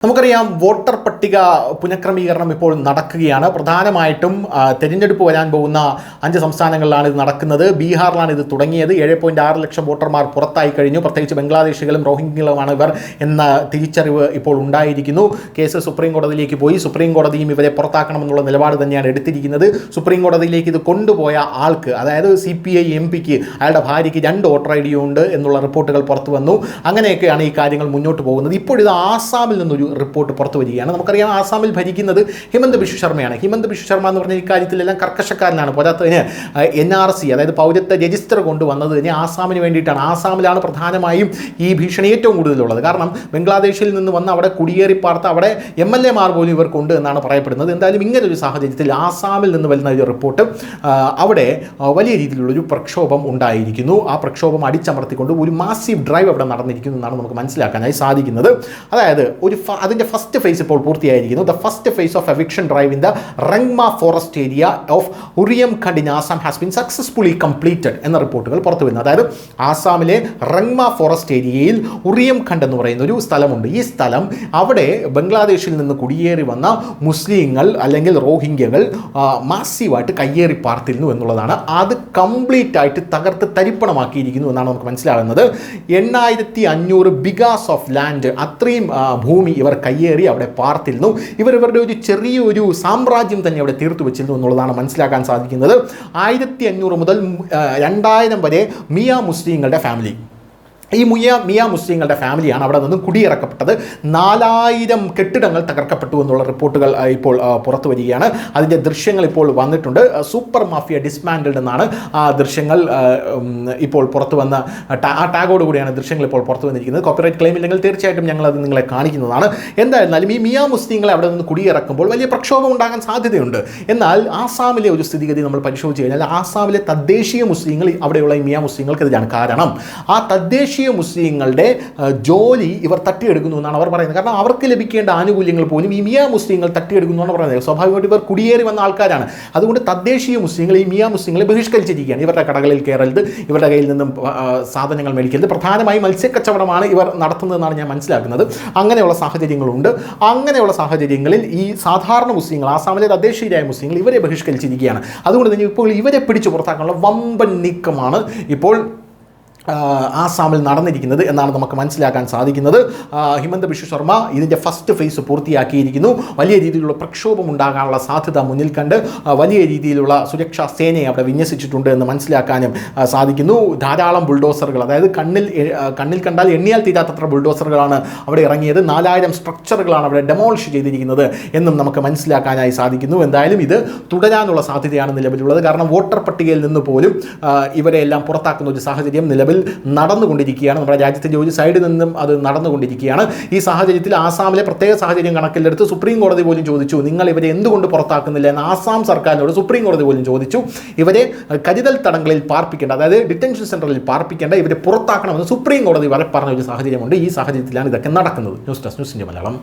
നമുക്കറിയാം വോട്ടർ പട്ടിക പുനഃക്രമീകരണം ഇപ്പോൾ നടക്കുകയാണ്. പ്രധാനമായിട്ടും തെരഞ്ഞെടുപ്പ് വരാൻ പോകുന്ന 5 സംസ്ഥാനങ്ങളിലാണ് ഇത് നടക്കുന്നത്. ബീഹാറിലാണ് ഇത് തുടങ്ങിയത്. 7.6 ലക്ഷം വോട്ടർമാർ പുറത്തായി കഴിഞ്ഞു. പ്രത്യേകിച്ച് ബംഗ്ലാദേശികളും റോഹിംഗ്യകളുമാണ് ഇവർ എന്ന തിരിച്ചറിവ് ഇപ്പോൾ ഉണ്ടായിരിക്കുന്നു. കേസ് സുപ്രീം കോടതിയിലേക്ക് പോയി. സുപ്രീം കോടതിയും ഇവരെ പുറത്താക്കണമെന്നുള്ള നിലപാട് തന്നെയാണ് എടുത്തിരിക്കുന്നത്. സുപ്രീം കോടതിയിലേക്ക് ഇത് കൊണ്ടുപോയ ആൾക്ക്, അതായത് CPI MP-ക്ക് അയാളുടെ ഭാര്യയ്ക്ക് 2 വോട്ടർ ID ഉണ്ട് എന്നുള്ള റിപ്പോർട്ടുകൾ പുറത്തു വന്നു. അങ്ങനെയൊക്കെയാണ് ഈ കാര്യങ്ങൾ മുന്നോട്ട് പോകുന്നത്. ഇപ്പോഴിത് ആസാമിൽ നിന്നൊരു റിപ്പോർട്ട് പുറത്തു വരികയാണ്. നമുക്കറിയാം ആസാമിൽ ഭരിക്കുന്നത് ഹിമന്ത് ബിശ്വ ശർമ്മയാണ്. ഹിമന്ത് ബിശ്വ ശർമ്മ എന്ന് പറഞ്ഞ ഇക്കാര്യത്തിലെല്ലാം കർക്കശക്കാരനാണ്. പോരാത്തതിന് NRC അതായത് പൗരത്വ രജിസ്റ്റർ കൊണ്ടുവന്നത് തന്നെ ആസാമിന് വേണ്ടിയിട്ടാണ്. ആസാമിലാണ് പ്രധാനമായും ഈ ഭീഷണി ഏറ്റവും കൂടുതലുള്ളത്. കാരണം ബംഗ്ലാദേശിൽ നിന്ന് വന്ന് അവിടെ കുടിയേറി പാർത്ത അവിടെ MLA-മാർ പോലും ഇവർക്കുണ്ട് എന്നാണ് പറയപ്പെടുന്നത്. എന്തായാലും ഇങ്ങനൊരു സാഹചര്യത്തിൽ ആസാമിൽ നിന്ന് വരുന്ന ഒരു റിപ്പോർട്ട് അവിടെ വലിയ രീതിയിലുള്ളൊരു പ്രക്ഷോഭം ഉണ്ടായിരിക്കുന്നു. ആ പ്രക്ഷോഭം അടിച്ചമർത്തിക്കൊണ്ട് ഒരു മാസീവ് ഡ്രൈവ് അവിടെ നടന്നിരിക്കുന്നു എന്നാണ് നമുക്ക് മനസ്സിലാക്കാനായി സാധിക്കുന്നത്. അതായത് അതിൻ്റെ ഫസ്റ്റ് ഫേസ് ഇപ്പോൾ പൂർത്തിയായിരിക്കുന്നു. The first phase of eviction drive in the Rengma forest area of Uriamghat in Assam has been successfully completed എന്ന റിപ്പോർട്ടുകൾ പുറത്തു വരുന്നു. അതായത് ആസാമിലെ റംഗ്മ ഫോറസ്റ്റ് ഏരിയയിൽ ഉറിയം ഖണ്ഡ് എന്ന് പറയുന്ന ഒരു സ്ഥലമുണ്ട്. ഈ സ്ഥലം അവിടെ ബംഗ്ലാദേശിൽ നിന്ന് കുടിയേറി വന്ന മുസ്ലിങ്ങൾ അല്ലെങ്കിൽ റോഹിംഗ്യകൾ മാസീവായിട്ട് കയ്യേറി പാർത്തിരുന്നു എന്നുള്ളതാണ്. അത് കംപ്ലീറ്റ് ആയിട്ട് തകർത്ത് തരിപ്പണമാക്കിയിരിക്കുന്നു എന്നാണ് നമുക്ക് മനസ്സിലാകുന്നത്. 8500 ബിഗാസ് ഓഫ് ലാൻഡ്, അത്രയും ഭൂമി ഇവർ കയ്യേറി അവിടെ പാർത്തിരുന്നു. ഇവരുടെ ഒരു ചെറിയൊരു സാമ്രാജ്യം തന്നെ അവിടെ തീർത്തു വെച്ചിരുന്നു എന്നുള്ളതാണ് മനസ്സിലാക്കാൻ സാധിക്കുന്നത്. 1500 മുതൽ 2000 വരെ മിയ മുസ്ലിങ്ങളുടെ ഫാമിലി, ഈ മിയ മുസ്ലിങ്ങളുടെ ഫാമിലിയാണ് അവിടെ നിന്ന് കുടിയിറക്കപ്പെട്ടത്. 4000 കെട്ടിടങ്ങൾ തകർക്കപ്പെട്ടു എന്നുള്ള റിപ്പോർട്ടുകൾ ഇപ്പോൾ പുറത്തു വരികയാണ്. അതിൻ്റെ ദൃശ്യങ്ങൾ ഇപ്പോൾ വന്നിട്ടുണ്ട്. സൂപ്പർ മാഫിയ ഡിസ്മാൻഡിൽഡ് എന്നാണ് ആ ദൃശ്യങ്ങൾ ഇപ്പോൾ പുറത്തു വന്ന ആ ടാഗോട് കൂടിയാണ് ദൃശ്യങ്ങൾ ഇപ്പോൾ പുറത്തു വന്നിരിക്കുന്നത്. കോപ്പിറൈറ്റ് ക്ലെയിം ഇല്ലെങ്കിൽ തീർച്ചയായിട്ടും ഞങ്ങളത് നിങ്ങളെ കാണിക്കുന്നതാണ്. എന്തായിരുന്നാലും ഈ മിയ മുസ്ലിങ്ങളെ അവിടെ നിന്ന് കുടിയിറക്കുമ്പോൾ വലിയ പ്രക്ഷോഭം ഉണ്ടാകാൻ സാധ്യതയുണ്ട്. എന്നാൽ ആസാമിലെ ഒരു സ്ഥിതിഗതി നമ്മൾ പരിശോധിച്ച് കഴിഞ്ഞാൽ ആസാമിലെ തദ്ദേശീയ മുസ്ലിങ്ങൾ അവിടെയുള്ള ഈ മിയ മുസ്ലിങ്ങൾക്കെതിരാണ്. കാരണം ആ തദ്ദേശീയ മുസ്ലിങ്ങളുടെ ജോലി ഇവർ തട്ടിയെടുക്കുന്നു എന്നാണ് അവർ പറയുന്നത്. കാരണം അവർക്ക് ലഭിക്കേണ്ട ആനുകൂല്യങ്ങൾ പോലും ഈ മിയ മുസ്ലിങ്ങൾ തട്ടിയെടുക്കുന്നു എന്നാണ് പറയുന്നത്. സ്വാഭാവികമായിട്ട് ഇവർ കുടിയേറി വന്ന ആൾക്കാരാണ്. അതുകൊണ്ട് തദ്ദേശീയ മുസ്ലിങ്ങൾ ഈ മിയ മുസ്ലിങ്ങളെ ബഹിഷ്കരിച്ചിരിക്കുകയാണ്. ഇവരുടെ കടകളിൽ കയറരുത്, ഇവരുടെ കയ്യിൽ നിന്നും സാധനങ്ങൾ മേടിക്കരുത്. പ്രധാനമായും മത്സ്യക്കച്ചവടമാണ് ഇവർ നടത്തുന്നതെന്നാണ് ഞാൻ മനസ്സിലാക്കുന്നത്. അങ്ങനെയുള്ള സാഹചര്യങ്ങളുണ്ട്. അങ്ങനെയുള്ള സാഹചര്യങ്ങളിൽ ഈ സാധാരണ മുസ്ലിങ്ങൾ, ആസാമിലെ തദ്ദേശീയരായ മുസ്ലിങ്ങൾ ഇവരെ ബഹിഷ്കരിച്ചിരിക്കുകയാണ്. അതുകൊണ്ട് തന്നെ ഇപ്പോൾ ഇവരെ പിടിച്ചു പുറത്താക്കാനുള്ള വമ്പൻ നീക്കമാണ് ഇപ്പോൾ ആസാമിൽ നടന്നിരിക്കുന്നത് എന്നാണ് നമുക്ക് മനസ്സിലാക്കാൻ സാധിക്കുന്നത്. ഹിമന്ത് ബിശ്വ ശർമ്മ ഇതിൻ്റെ ഫസ്റ്റ് ഫേസ് പൂർത്തിയാക്കിയിരിക്കുന്നു. വലിയ രീതിയിലുള്ള പ്രക്ഷോഭം ഉണ്ടാകാനുള്ള സാധ്യത മുന്നിൽ കണ്ട് വലിയ രീതിയിലുള്ള സുരക്ഷാ സേനയെ അവിടെ വിന്യസിച്ചിട്ടുണ്ട് എന്ന് മനസ്സിലാക്കാനും സാധിക്കുന്നു. ധാരാളം ബുൾഡോസറുകൾ, അതായത് കണ്ണിൽ കണ്ടാൽ എണ്ണിയാൽ തീരാത്തത്ര ബുൾഡോസറുകളാണ് അവിടെ ഇറങ്ങിയത്. 4000 സ്ട്രക്ചറുകളാണ് അവിടെ ഡെമോളിഷ് ചെയ്തിരിക്കുന്നത് എന്നും നമുക്ക് മനസ്സിലാക്കാനായി സാധിക്കുന്നു. എന്തായാലും ഇത് തുടരാനുള്ള സാധ്യതയാണ് നിലവിലുള്ളത്. കാരണം വോട്ടർ പട്ടികയിൽ നിന്ന് പോലും ഇവരെ എല്ലാം പുറത്താക്കുന്ന ഒരു സാഹചര്യം നിലവിൽ നടന്നുകൊണ്ടിരിക്കുകയാണ്. നമ്മുടെ രാജ്യത്തിൻ്റെ ഒരു സൈഡിൽ നിന്നും അത് നടന്നുകൊണ്ടിരിക്കുകയാണ്. ഈ സാഹചര്യത്തിൽ ആസാമിലെ പ്രത്യേക സാഹചര്യം കണക്കിലെടുത്ത് സുപ്രീം കോടതി പോലും ചോദിച്ചു, നിങ്ങൾ ഇവരെ എന്തുകൊണ്ട് പുറത്താക്കുന്നില്ല എന്ന് ആസാം സർക്കാരിനോട് സുപ്രീം കോടതി പോലും ചോദിച്ചു. ഇവരെ കരുതൽ തടങ്കലിൽ പാർപ്പിക്കേണ്ട, അതായത് ഡിറ്റൻഷൻ സെൻറ്ററിൽ പാർപ്പിക്കേണ്ട, ഇവരെ പുറത്താക്കണമെന്ന് സുപ്രീം കോടതി വരെ പറഞ്ഞ ഒരു സാഹചര്യമുണ്ട്. ഈ സാഹചര്യത്തിലാണ് ഇതൊക്കെ നടക്കുന്നത്. News desk, news India Malayalam.